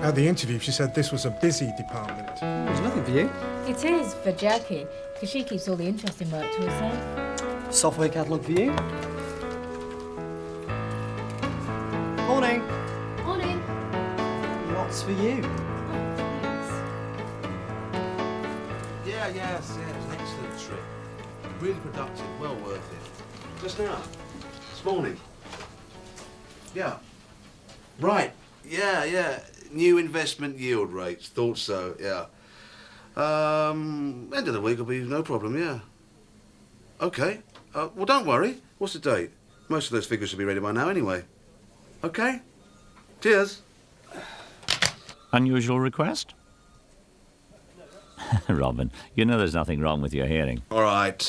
At the interview, she said this was a busy department. There's nothing for you. It is for Jackie, because she keeps all the interesting work to herself. Software catalogue for you. Morning. Morning. What's for you? Yeah, yes, it was an excellent trip. Really productive, well worth it. Just now, this morning. Yeah. Right, yeah. New investment yield rates, thought so, yeah. End of the week will be no problem, yeah. Okay, well don't worry. What's the date? Most of those figures should be ready by now anyway. Okay, cheers. Unusual request? Robin, you know there's nothing wrong with your hearing. All right,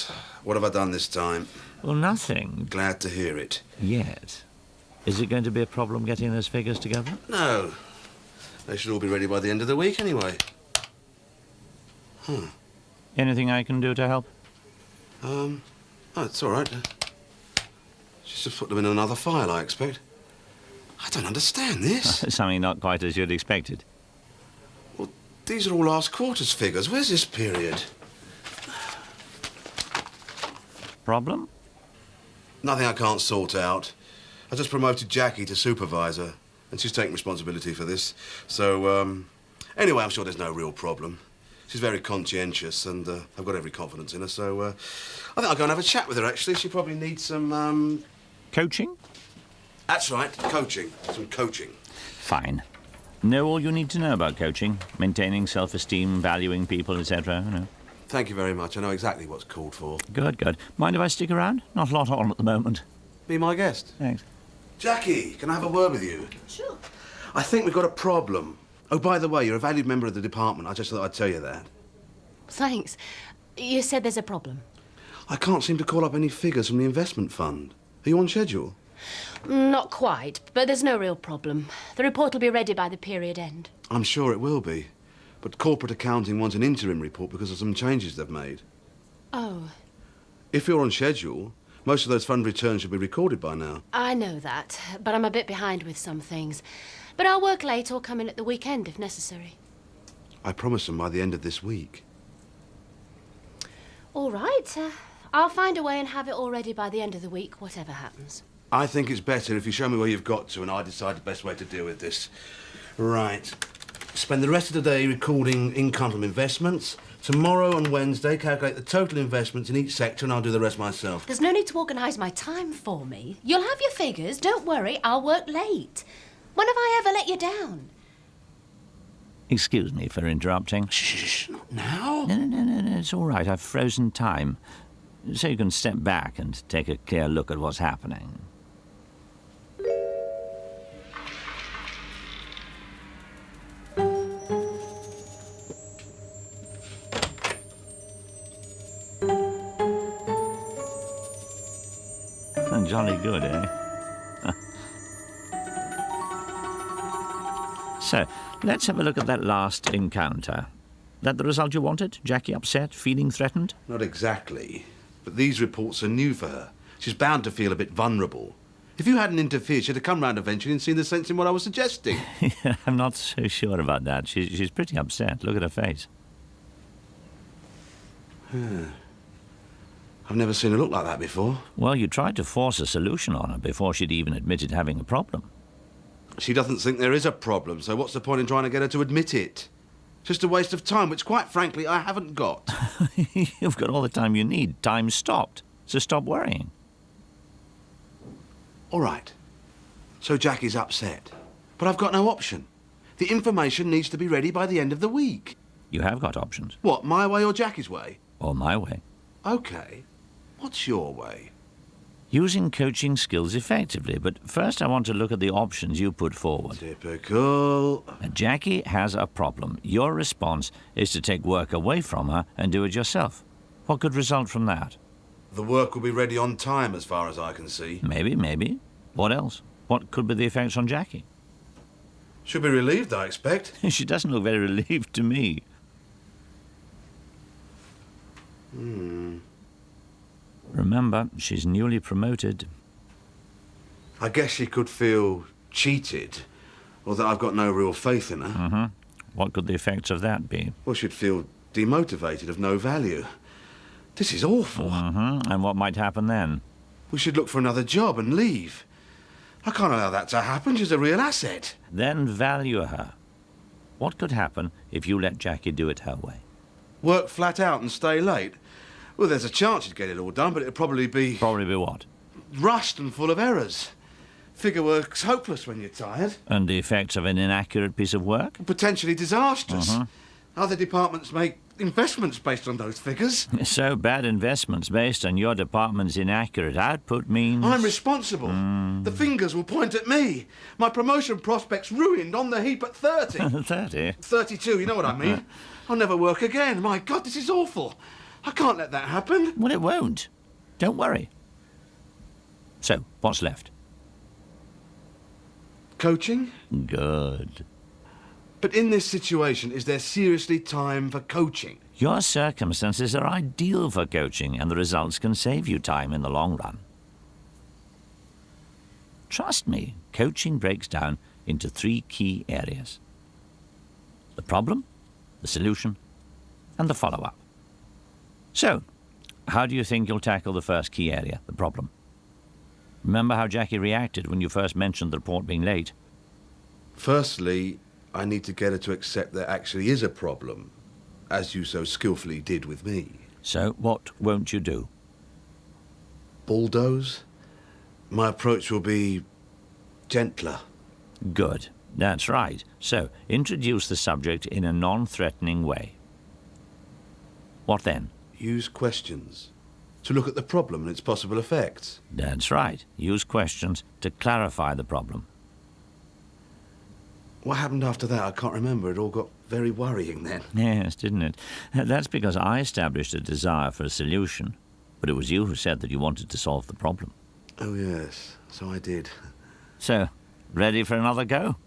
what have I done this time? Well, nothing. Glad to hear it. Yet. Is it going to be a problem getting those figures together? No. They should all be ready by the end of the week anyway. Anything I can do to help? Oh, it's all right. Just to put them in another file, I expect. I don't understand this. Something not quite as you'd expected. Well, these are all last quarter's figures. Where's this period? Problem? Nothing I can't sort out. I just promoted Jackie to supervisor, and she's taking responsibility for this. So, anyway, I'm sure there's no real problem. She's very conscientious, and I've got every confidence in her, so I think I'll go and have a chat with her, actually. She probably needs some, Coaching? That's right, coaching. Some coaching. Fine. Know all you need to know about coaching. Maintaining self-esteem, valuing people, etc. You know. Thank you very much. I know exactly what's called for. Good. Mind if I stick around? Not a lot on at the moment. Be my guest. Thanks. Jackie, can I have a word with you? Sure. I think we've got a problem. Oh, by the way, you're a valued member of the department. I just thought I'd tell you that. Thanks. You said there's a problem. I can't seem to call up any figures from the investment fund. Are you on schedule? Not quite, but there's no real problem. The report will be ready by the period end. I'm sure it will be. But corporate accounting wants an interim report because of some changes they've made. Oh, If you're on schedule, most of those fund returns should be recorded by now. I know that, but I'm a bit behind with some things. But I'll work late or come in at the weekend if necessary. I promised them by the end of this week. All right. I'll find a way and have it all ready by the end of the week, whatever happens. I think it's better if you show me where you've got to and I decide the best way to deal with this. Right. Spend the rest of the day recording income from investments. Tomorrow and Wednesday, calculate the total investments in each sector and I'll do the rest myself. There's no need to organise my time for me. You'll have your figures. Don't worry, I'll work late. When have I ever let you down? Excuse me for interrupting. Shh, not now. No, it's all right. I've frozen time. So you can step back and take a clear look at what's happening. Jolly good, eh? So, let's have a look at that last encounter. That the result you wanted? Jackie upset, feeling threatened? Not exactly. But these reports are new for her. She's bound to feel a bit vulnerable. If you hadn't interfered, she'd have come round eventually and seen the sense in what I was suggesting. I'm not so sure about that. She's pretty upset. Look at her face. I've never seen her look like that before. Well, you tried to force a solution on her before she'd even admitted having a problem. She doesn't think there is a problem, so what's the point in trying to get her to admit it? Just a waste of time, which, quite frankly, I haven't got. You've got all the time you need. Time stopped. So stop worrying. All right. So Jackie's upset. But I've got no option. The information needs to be ready by the end of the week. You have got options. What, my way or Jackie's way? Or my way. OK. What's your way? Using coaching skills effectively, but first I want to look at the options you put forward. Typical. Jackie has a problem. Your response is to take work away from her and do it yourself. What could result from that? The work will be ready on time, as far as I can see. Maybe. What else? What could be the effects on Jackie? She'll be relieved, I expect. She doesn't look very relieved to me. Remember, she's newly promoted. I guess she could feel cheated. or that I've got no real faith in her. What could the effects of that be? Well, she'd feel demotivated, of no value. This is awful. And what might happen then? We should look for another job and leave. I can't allow that to happen. She's a real asset. Then value her. What could happen if you let Jackie do it her way? Work flat out and stay late. Well, there's a chance you'd get it all done, but it'd probably be Probably be what? rushed and full of errors. Figure work's hopeless when you're tired. And the effects of an inaccurate piece of work? Potentially disastrous. Other departments make investments based on those figures. So bad investments based on your department's inaccurate output means... I'm responsible. The fingers will point at me. My promotion prospects ruined on the heap at 30. 30? 32, you know what I mean? I'll never work again. My God, this is awful. I can't let that happen. Well, it won't. Don't worry. So, what's left? Coaching? Good. But in this situation, is there seriously time for coaching? Your circumstances are ideal for coaching, and the results can save you time in the long run. Trust me, coaching breaks down into 3 key areas: the problem, the solution, and the follow-up. So, how do you think you'll tackle the first key area, the problem? Remember how Jackie reacted when you first mentioned the report being late? Firstly, I need to get her to accept there actually is a problem, as you so skillfully did with me. So, what won't you do? Bulldoze? My approach will be gentler. Good. That's right. So, introduce the subject in a non-threatening way. What then? Use questions to look at the problem and its possible effects. That's right. Use questions to clarify the problem. What happened after that, I can't remember. It all got very worrying then. Yes, didn't it? That's because I established a desire for a solution, but it was you who said that you wanted to solve the problem. Oh, yes. So I did. So, ready for another go?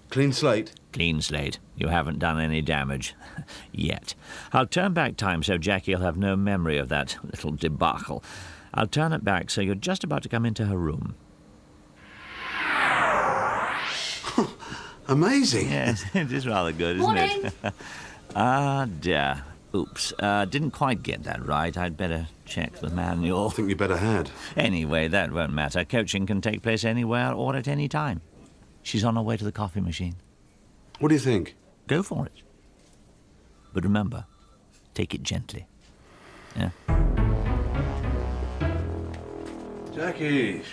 Clean slate? Clean slate. You haven't done any damage. Yet. I'll turn back time so Jackie'll have no memory of that little debacle. I'll turn it back so you're just about to come into her room. Amazing. Yes, it is rather good, isn't it? Ah, dear. Oops. Didn't quite get that right. I'd better check the manual. I think you better had. Anyway, that won't matter. Coaching can take place anywhere or at any time. She's on her way to the coffee machine. What do you think? Go for it. But remember, take it gently. Yeah? Jackie.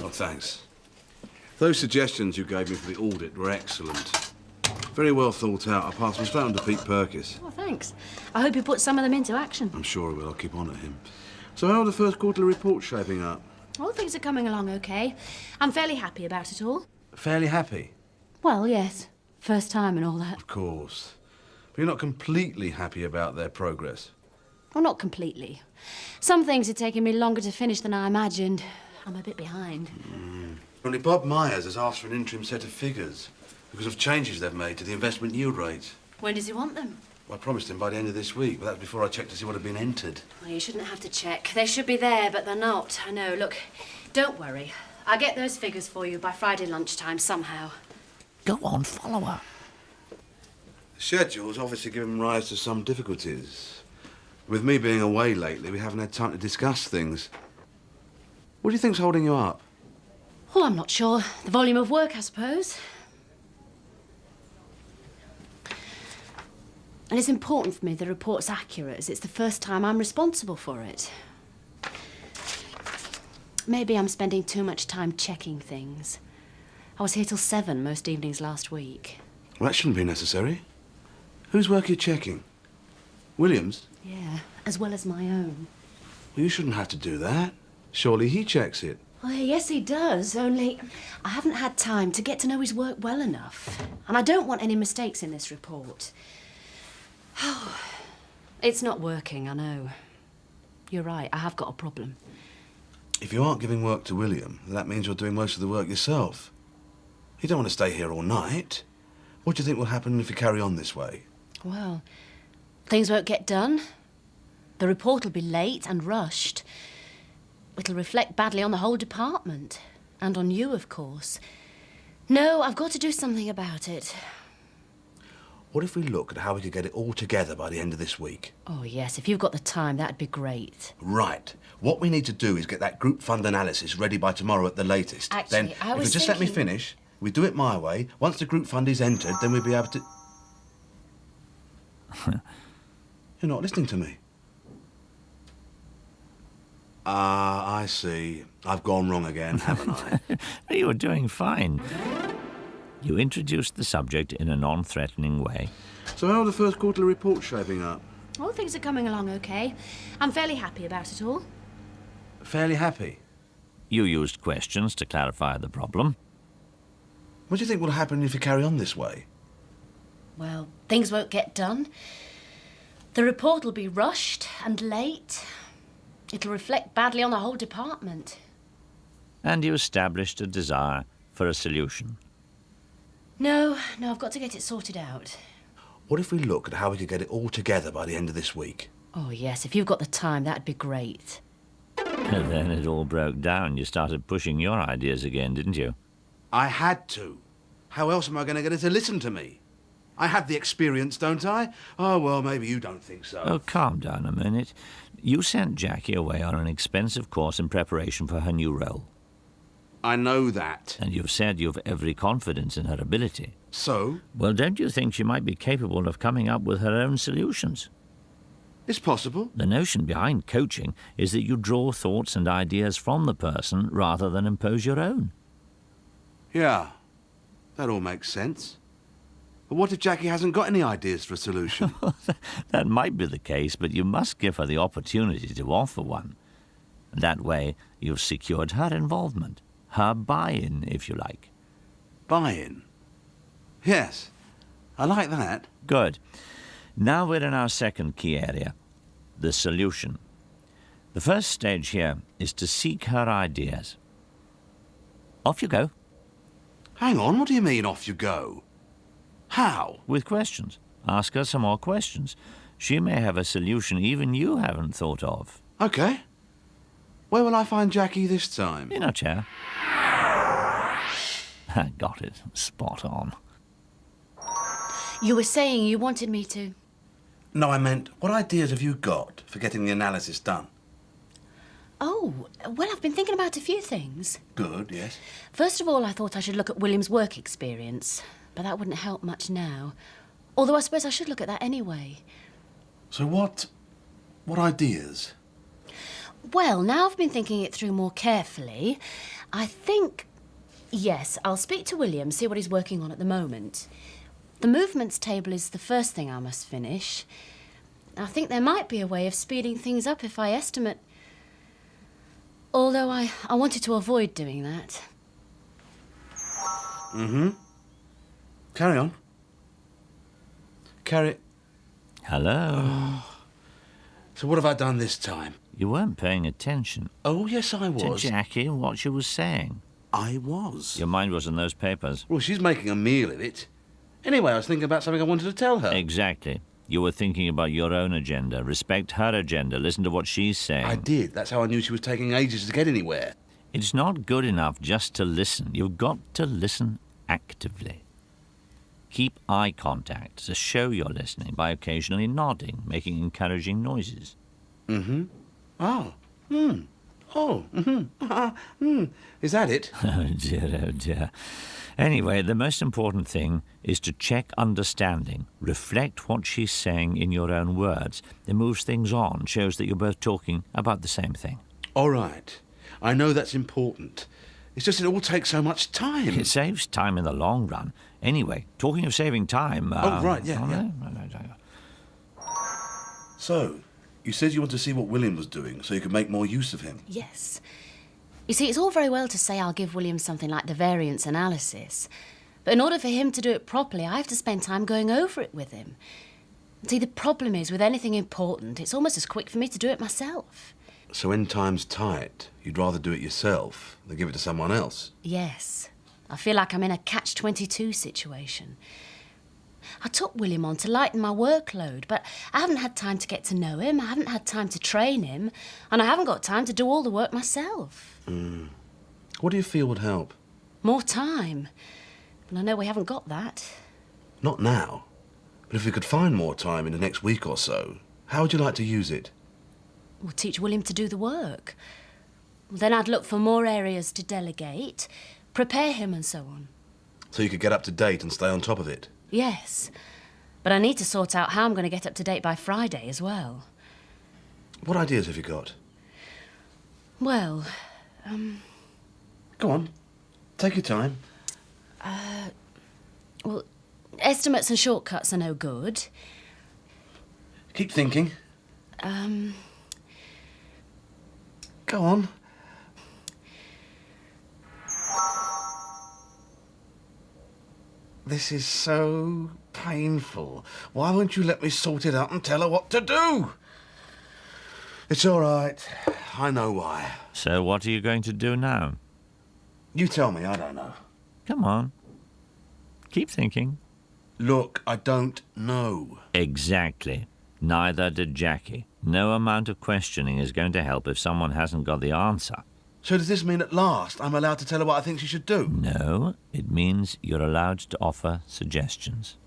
Oh, thanks. Those suggestions you gave me for the audit were excellent. Very well thought out. I passed them straight on to Pete Purkis. Oh, thanks. I hope you put some of them into action. I'm sure I will. I'll keep on at him. So how are the first quarterly reports shaping up? All things are coming along okay. I'm fairly happy about it all. Fairly happy? Well, yes. First time and all that. Of course. But you're not completely happy about their progress? Well, not completely. Some things are taking me longer to finish than I imagined. I'm a bit behind. Only Bob Myers has asked for an interim set of figures because of changes they've made to the investment yield rate. When does he want them? Well, I promised him by the end of this week, but that's before I checked to see what had been entered. Well, you shouldn't have to check. They should be there, but they're not. I know. Look, don't worry. I'll get those figures for you by Friday lunchtime somehow. Go on, follow her. The schedule's obviously given rise to some difficulties. With me being away lately, we haven't had time to discuss things. What do you think's holding you up? Well, I'm not sure. The volume of work, I suppose. And it's important for me the report's accurate, as it's the first time I'm responsible for it. Maybe I'm spending too much time checking things. I was here till 7 most evenings last week. Well, that shouldn't be necessary. Whose work are you checking? Williams? Yeah, as well as my own. Well, you shouldn't have to do that. Surely he checks it. Well, yes, he does, only I haven't had time to get to know his work well enough. And I don't want any mistakes in this report. It's not working, I know. You're right, I have got a problem. If you aren't giving work to William, then that means you're doing most of the work yourself. You don't want to stay here all night. What do you think will happen if you carry on this way? Well, things won't get done. The report will be late and rushed. It'll reflect badly on the whole department. And on you, of course. No, I've got to do something about it. What if we look at how we could get it all together by the end of this week? Oh, yes, if you've got the time, that'd be great. Right. What we need to do is get that group fund analysis ready by tomorrow at the latest. Actually, then, I if you was just let me thinking- finish, we do it my way. Once the group fund is entered, then we'll be able to... You're not listening to me. Ah, I see. I've gone wrong again, haven't I? You were doing fine. You introduced the subject in a non-threatening way. So how are the first quarterly reports shaping up? All things are coming along okay. I'm fairly happy about it all. Fairly happy. You used questions to clarify the problem. What do you think will happen if you carry on this way? Well, things won't get done. The report will be rushed and late. It'll reflect badly on the whole department. And you established a desire for a solution. No, I've got to get it sorted out. What if we look at how we could get it all together by the end of this week? Oh, yes, if you've got the time, that'd be great. And then it all broke down. You started pushing your ideas again, didn't you? I had to. How else am I going to get her to listen to me? I have the experience, don't I? Oh, well, maybe you don't think so. Oh, calm down a minute. You sent Jackie away on an expensive course in preparation for her new role. I know that. And you've said you've every confidence in her ability. So? Well, don't you think she might be capable of coming up with her own solutions? It's possible. The notion behind coaching is that you draw thoughts and ideas from the person rather than impose your own. Yeah, that all makes sense. But what if Jackie hasn't got any ideas for a solution? That might be the case, but you must give her the opportunity to offer one. That way, you've secured her involvement, her buy-in, if you like. Buy-in? Yes, I like that. Good. Now we're in our second key area, the solution. The first stage here is to seek her ideas. Off you go, Hang on, what do you mean, off you go? How? with questions. Ask her some more questions. She may have a solution even you haven't thought of. Okay. Where will I find Jackie this time? In a chair. Got it. Spot on. You were saying you wanted me to... No, I meant, what ideas have you got for getting the analysis done? Oh, well, I've been thinking about a few things. Good, yes. First of all, I thought I should look at William's work experience, but that wouldn't help much now. Although I suppose I should look at that anyway. So what ideas? Well, now I've been thinking it through more carefully. I think, yes, I'll speak to William, see what he's working on at the moment. The movements table is the first thing I must finish. I think there might be a way of speeding things up if I estimate... Although I wanted to avoid doing that. Mm-hmm. Carry on. Hello. So what have I done this time? You weren't paying attention Oh, yes, I to was. Jackie and what she was saying. I was. Your mind was in those papers. Well, she's making a meal of it. Anyway, I was thinking about something I wanted to tell her. Exactly. You were thinking about your own agenda. Respect her agenda. Listen to what she's saying. I did. That's how I knew she was taking ages to get anywhere. It's not good enough just to listen. You've got to listen actively. Keep eye contact to show you're listening by occasionally nodding, making encouraging noises. Mm-hmm. Oh. Oh. Mm-hmm. Is that it? Oh dear, oh dear. Anyway, the most important thing is to check understanding. Reflect what she's saying in your own words. It moves things on, shows that you're both talking about the same thing. All right. I know that's important. It's just it all takes so much time. It saves time in the long run. Anyway, talking of saving time... Oh, right, yeah. No. So, you said you want to see what William was doing so you could make more use of him. Yes. You see, it's all very well to say I'll give William something like the variance analysis, but in order for him to do it properly, I have to spend time going over it with him. See, the problem is, with anything important, it's almost as quick for me to do it myself. So when time's tight, you'd rather do it yourself than give it to someone else? Yes. I feel like I'm in a catch-22 situation. I took William on to lighten my workload, but I haven't had time to get to know him, I haven't had time to train him, and I haven't got time to do all the work myself. What do you feel would help? More time. And I know we haven't got that. Not now. But if we could find more time in the next week or so, how would you like to use it? We'll teach William to do the work. Then I'd look for more areas to delegate, prepare him and so on. So you could get up to date and stay on top of it? Yes. But I need to sort out how I'm going to get up to date by Friday as well. What ideas have you got? Well, Go on. Take your time. well, estimates and shortcuts are no good. Keep thinking. Go on. This is so painful. Why won't you let me sort it out and tell her what to do? It's all right. I know why. So what are you going to do now? You tell me, I don't know. Come on. Keep thinking. Look, I don't know. Exactly. Neither did Jackie. No amount of questioning is going to help if someone hasn't got the answer. So does this mean at last I'm allowed to tell her what I think she should do? No, it means you're allowed to offer suggestions.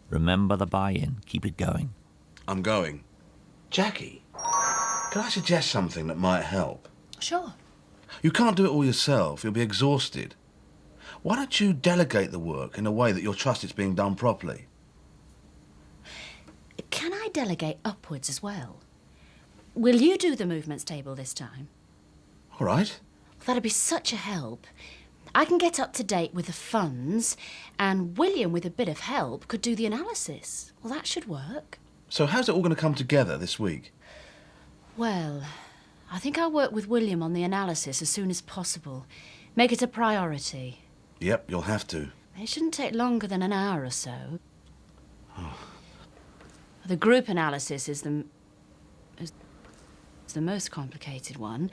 Remember the buy-in. Keep it going. I'm going. Jackie, can I suggest something that might help? Sure. You can't do it all yourself. You'll be exhausted. Why don't you delegate the work in a way that you'll trust it's being done properly? Can I delegate upwards as well? Will you do the movements table this time? All right. That'd be such a help. I can get up to date with the funds, and William, with a bit of help, could do the analysis. Well, that should work. So how's it all going to come together this week? Well, I think I'll work with William on the analysis as soon as possible. Make it a priority. Yep, you'll have to. It shouldn't take longer than an hour or so. The group analysis is the most complicated one,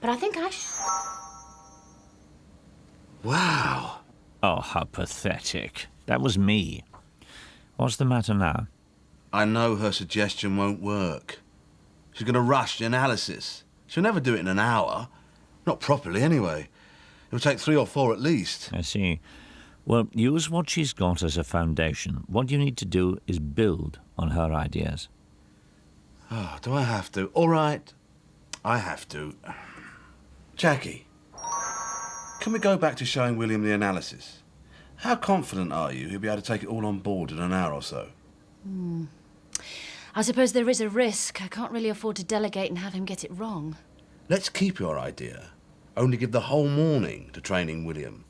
but I think Wow. Oh, how pathetic. That was me. What's the matter now? I know her suggestion won't work. She's going to rush the analysis. She'll never do it in an hour. Not properly, anyway. It'll take 3 or 4 at least. I see. Well, use what she's got as a foundation. What you need to do is build on her ideas. Oh, do I have to? All right. I have to. Jackie, can we go back to showing William the analysis? How confident are you he'll be able to take it all on board in an hour or so? I suppose there is a risk. I can't really afford to delegate and have him get it wrong. Let's keep your idea. Only give the whole morning to training William.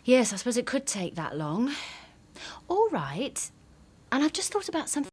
Yes, I suppose it could take that long. All right. And I've just thought about something.